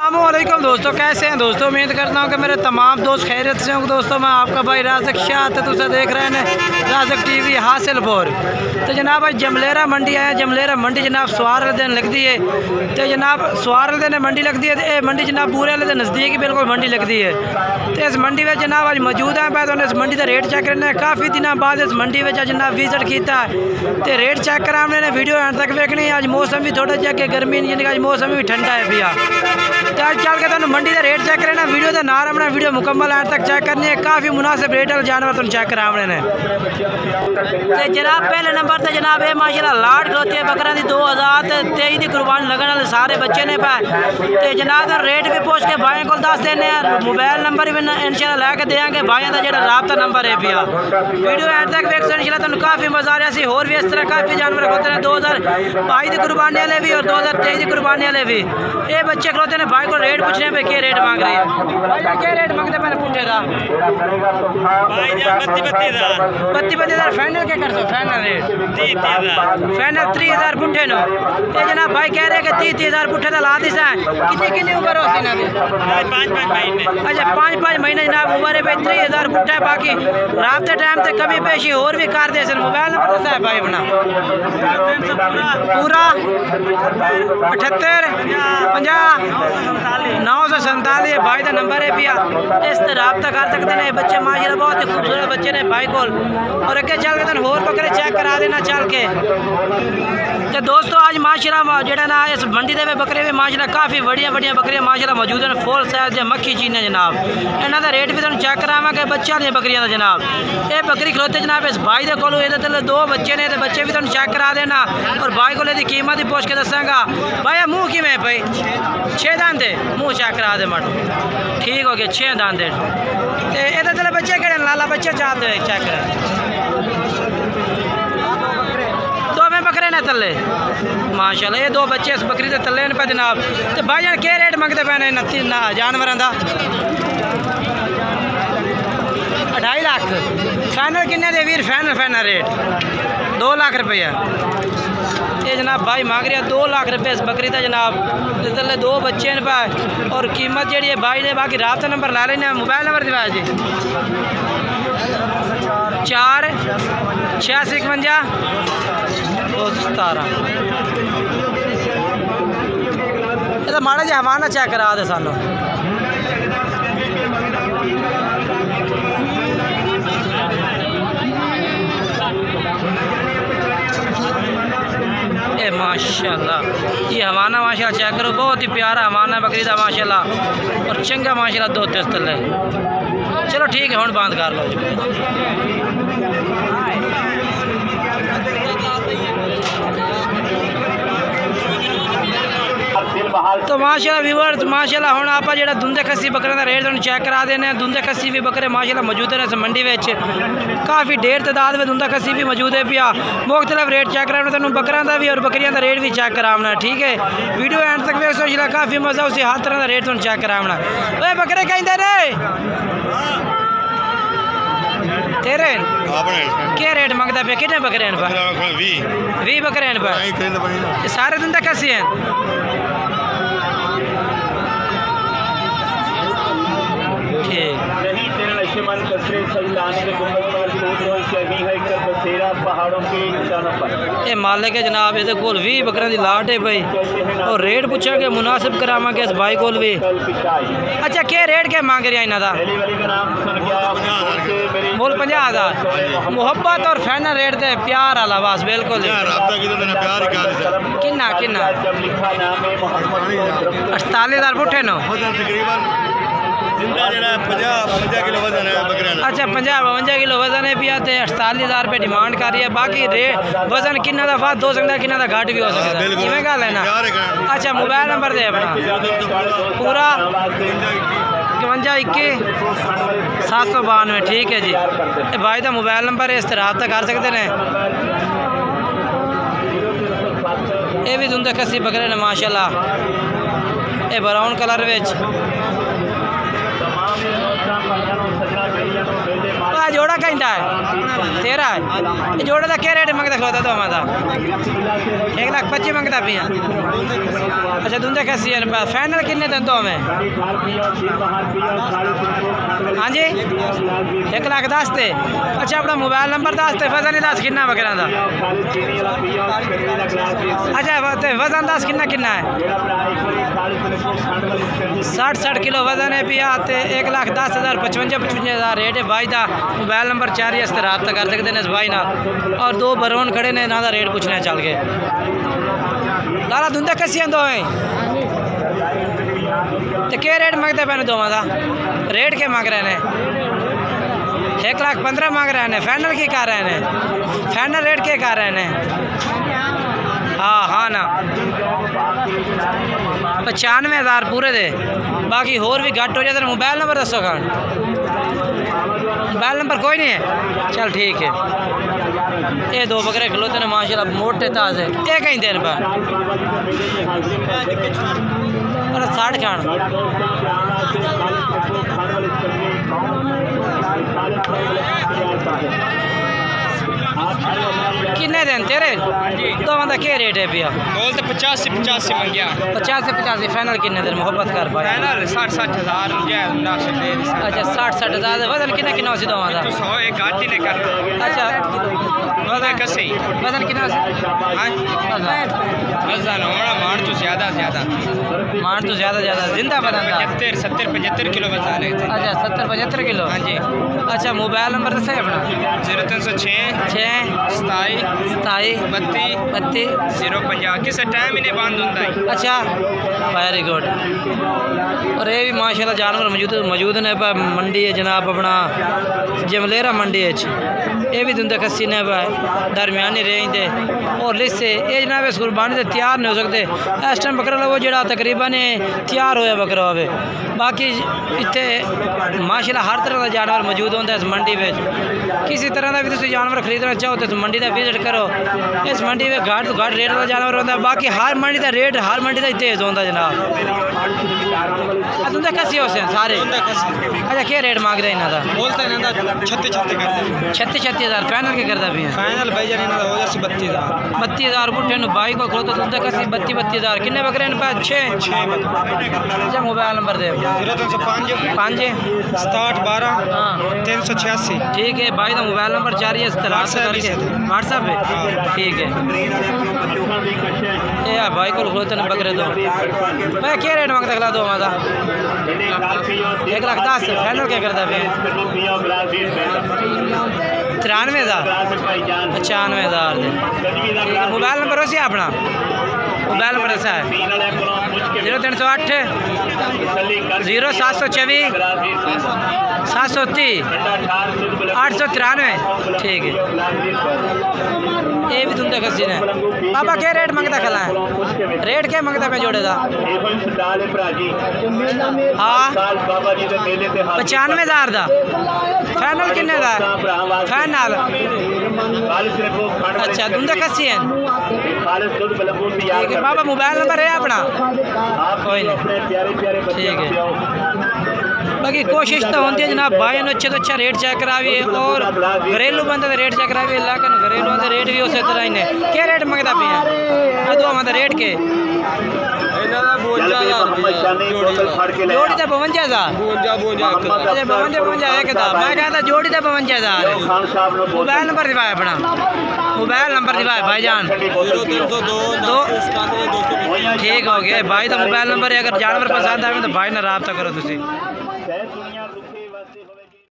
अस्सलामुअलैकुम दोस्तों, कैसे हैं दोस्तों। उम्मीद करता हूँ कि मेरे तमाम दोस्त खैरियत से होंगे। दोस्तों मैं आपका भाई राज़क शाह तो तुझे देख रहे हैं राज़क टीवी हासिलपुर। तो जनाब आज जमलेरा मंडी आए। जमलेरा मंडी जनाब सवार वाले दिन लगती है। तो जनाब सवार वाले दिन मंडी लगती है। तो ये मंडी जनाब पूरे वाले दिन नज़दीक ही बिल्कुल मंडी लगती है। तो इस मंडी में जनाब आज मौजूद है। मैं इस मंडी का रेट चेक करना है। काफ़ी दिनों बाद इस मंडी में जनाब विजिट किया तो रेट चेक करा हमने वीडियो एंड तक वेखनी। आज मौसम भी थोड़ा जा के गर्मी नहीं, आज मौसम भी ठंडा है भैया। तो आज चल के तुम मंडी का रेट चेक करना। वीडियो का नाम अपना वीडियो मुकम्मल एंड तक चेक करनी है। काफ़ी मुनासिब रेट वाले जानवर तुम चेक करा हमने। तो जनाब पहले नंबर तो जनाब ये माशाल्लाह लाट खलोती है बकरा की 2023 की कुर्बानी लगने वाले सारे बच्चे ने पाए। तो जनाब रेट भी पूछ के भाई को दस देने, मोबाइल नंबर भी इंशाल्लाह लैके देंगे। भाइयों का जो राबता नंबर है भैया। वीडियो एंड तक वेख इंशाल्लाह तुम काफ़ी मजा आ रहा है। होर भी इस तरह काफ़ी जानवर खलोते हैं 2022 की कुर्बानी वाले भी और 2023 की कुर्बानी वाले भी। ये बच्चे खलोते हैं। भाई को रेट पूछने पे क्या रेट मांग रही है भाई? क्या रेट मांगते मैंने पुट्ठे का 32,000 फाइनल क्या कर सो? फाइनल रेट 30,000 फाइनल 30,000 पुट्ठे नो। ये जनाब भाई कह रहे हैं कि 30,000 पुट्ठे का ला दी सा। कितनी उम्र हो सी ना? 5-5 महीने। अच्छा 5-5 महीने जनाब उम्र है भाई। 30,000 पुट्ठा है। बाकी रात के टाइम से कमी पेशी और भी कर दे सर। मोबाइल नंबर दसा है भाई अपना पूरा 78 50 947 भाई का नंबर है भैया। इस तरह रब्ता कर सकते हैं। बच्चे माशाल्लाह बहुत ही खूबसूरत बच्चे ने भाई को। और अगे चल के होर बकरे चेक करा देना चल के। तो दोस्तों आज माशाल्लाह जो ना इस मंडी के बकरे भी माशाल्लाह काफ़ी बढ़िया बढ़िया बकरियां माशाल्लाह मौजूद हैं। फुल साइज के मक्खी चीने जनाब। इन्हों का रेट भी तुम चेक करावे बच्चों दी बकरियां का जनाब। ये बकरी खलोते जनाब इस भाई के कोल। ये 2 बच्चे ने तो बच्चे भी तुम चेक करा देना। और भाई को कीमत ही पूछ के दसागा। भाई मुँह कि में भाई 6 दांत है। मुँह चेक करा दे मट ठीक हो गया 6 दांत है। तो ये चलो बच्चे कड़े लाला बच्चे चाहते हैं चेक करें। 2 में बकरे ने तले माशाल्लाह। ये 2 बच्चे इस बकरी के तले पे जनाब। तो भाई जान क्या रेट मंगते पे ने जानवरों का? 2.5 लाख फाइनल किन्ने दे वीर? फाइनल रेट 2 लाख रुपया। ये जनाब भाई मांग रहा 2 लाख रुपये इस बकरी का जनाब। इसलिए 2 बच्चे ने पाए और कीमत जी है भाई ने। बाकी राबता नंबर ला लेना। मोबाइल नंबर दिवाया जी 4 86 51 217। ये तो माड़ा जी हवाना चेक करा दे सानू। ए माशाल्लाह ये हवाना माशाल्लाह चेक करो। बहुत ही प्यारा हवाना बकरी का माशाल्लाह। और चंगा माशाल्लाह 2 तेज तले। चलो ठीक है हम बंद कर लो। तो माशाल्लाह व्यूअर्स माशाल्लाह हम आप जो दुंदे खस्सी बकरे का रेट तुम चेक करा देने। दुंदे खस्सी भी बकरे माशाल्लाह मौजूद है इस मंडी में। काफ़ी ढेर तादाद में दुंदा खस्सी भी मौजूद है पिया। मुख्तलिफ रेट चेक कराना तुम बकरों का भी और बकरियों का रेट भी चेक करावना ठीक है। वीडियो एंड तक वेखो काफ़ी मज़ा उसी हर तरह का रेट तुम चेक करावना। वे बकरे कहते रे तेरे क्या रेट मंगता पे? कितने बकरे हैं? 20 बकरे हैं। सारे दुंदा खस्सी हैं। ये मालिक है जनाब। ये कोल 20 बकरियां की लाट है भाई। और रेट पूछेंगे मुनासिब करावे इस भाई को भी। अच्छा क्या रेट क्या मांग रहा इन्हों का? बोल 50,000 मुहब्बत और फाइनल रेट दे प्यार वाला बस बिल्कुल। किन्ना 48,000 पुट्ठे नो। अच्छा 50-52 किलो वजन है पिया। तो 48,000 रुपये डिमांड कर रही है। बाकी रेट वजन किन्ना का वाद हो सकता है किन्ना का घट भी हो सकता है। किमें गल है ना? अच्छा मोबाइल नंबर दे अपना पूरा 51 21 792 ठीक है जी। ये भाई का मोबाइल नंबर है। इस तरह रब्ता कर सकते हैं। ये भी दुंदे खस्सी बकरे ने माशाल्लाह। ये ब्राउन कलर जोड़ा कहीं है तेरा है ये जोड़े का क्या रेट मंगता खलोता तो हमारा 1,25,000 मंगता पिया। अच्छा दूंदे कैसी है फाइनल कितने दिन तो हमें? हाँ जी 1,10,000 थे। अच्छा अपना मोबाइल नंबर दस ते वजन ही दस किन्ना बकरा दा? अच्छा वजन दस किन्ना किन्ना है? 60 किलो वजन है पिया। 1,10,000 55,000 रेट है भाई का। मोबाइल नंबर 4 इस रब्ता कर सकते हैं इस भाई ना। और 2 बरोन खड़े ने ना रेट पूछने चल गए। लाला धुंदा कैसी हैं दोवें तो क्या रेट मंगते पैने दोवां का? रेट क्या मांग रहे हैं? 1,15,000 मांग रहे हैं। फाइनल की कर रहे हैं? फाइनल रेट क्या कर रहे हैं? हाँ हाँ ना 95,000 पूरे दे। बाकी होर भी घट हो जाए। मोबाइल नंबर दसो खान। मोबाइल नंबर कोई नहीं है? चल ठीक है। ये 2 बकरे खलोते ने माशाल्लाह मोटे ताज़े। ये कहीं देर पर 60 खान किन्ने दिन तेरे तो मतलब क्या रेट है भैया? बोल तो 85 मंग गया। 85 फाइनल किन्ने दिन मोहब्बत कर पाए? फाइनल 60,000 अच्छा 60,000 वजन किन्ने किन्ना सी दोवां दा? 100 एक घाटी ने कर। अच्छा वजन कैसे वजन किन्ना सी? हां वजन हमारा मान तो ज्यादा जिंदा वजन 70 किलो वजन है। अच्छा 70-75 किलो। हां जी। अच्छा मोबाइल नंबर दसे अपना? 0306 27 32 050 किस टाइम ही नहीं बंद होता है। अच्छा वेरी गुड। और ये भी माशाल्लाह जानवर मौजूद ने मंडी है जनाब अपना जमलेरा मंडी है। ये भी दुंदा कस्सी ने दरमियानी रेंज दे और लिस्से ये जनाब इस कुर्बानी से तैयार नहीं हो सकते। इस टाइम बकरा वो जो तकरीबन तैयार होया बकरा हो। बाकी इतने माशाल्लाह हर तरह का जानवर मौजूद होता है इस मंडी में। किसी तरह का भी तुम जानवर खरीदना चाहो तो मंडी का विजिट करो। इस मंडी में घट तो घट रेट वाला जानवर होता है। बाकी हर मंडी का रेट हर मंडी का तेज होता है जनाब। तुंदे कस्सी हो सारे? अच्छा क्या रेट मांग रहे इन्हों का? बोलते हैं 36,000 फाइनल क्या करता भी? फाइनल भाई जान इन्हों हो जासी 32,000 बुढ़े बाई को खलो तो तुंदे कस्सी 32,000 किन्ने बकरे इन पे? 6 अच्छा मोबाइल नंबर दे? 0305 5 67 12 हाँ 386। ठीक है भाई का मोबाइल नंबर 4 है व्हाट्सएप पे ठीक है। ये भाई को खलोते ने बकरे दो भाई क्या रेट मांगता खिला दो हमारा? 1,10,000 फाइनल क्या करता है? 93,000 95,000 मोबाइल नंबर हो सी अपना? मोबाइल नंबर ऐसा है 0308 0724 730 893। ठीक है। ये भी तुम कसी ने पापा क्या रेट मंगता खला है? रेट क्या मंगता मैं जोड़े का? हाँ 95,000 का फाइनल किन्ने का? फाइनल अच्छा तुम कसी है? ठीक है बाबा मोबाइल नंबर है अपना? कोई नहीं ठीक है। बाकी कोशिश तो होती है जनाब भाई ने अच्छे तो अच्छा रेट चेक कराइए और घरेलू बंदे रेट चेक कराइए। लेकिन घरेलू बंदे रेट भी उसी तरह ही ने क्या रेट मंगता पे हैं? तो हमारा रेट के जोड़ी तो 52,000 एक था। मैं कहता जोड़ी तो 52,000। मोबाइल नंबर दिवाए अपना? मोबाइल नंबर दिवाए भाईजान? 0302 ठीक हो गया भाई तो मोबाइल नंबर है। अगर जानवर पसंद आए तो भाई ने रब्ता करो तुसी।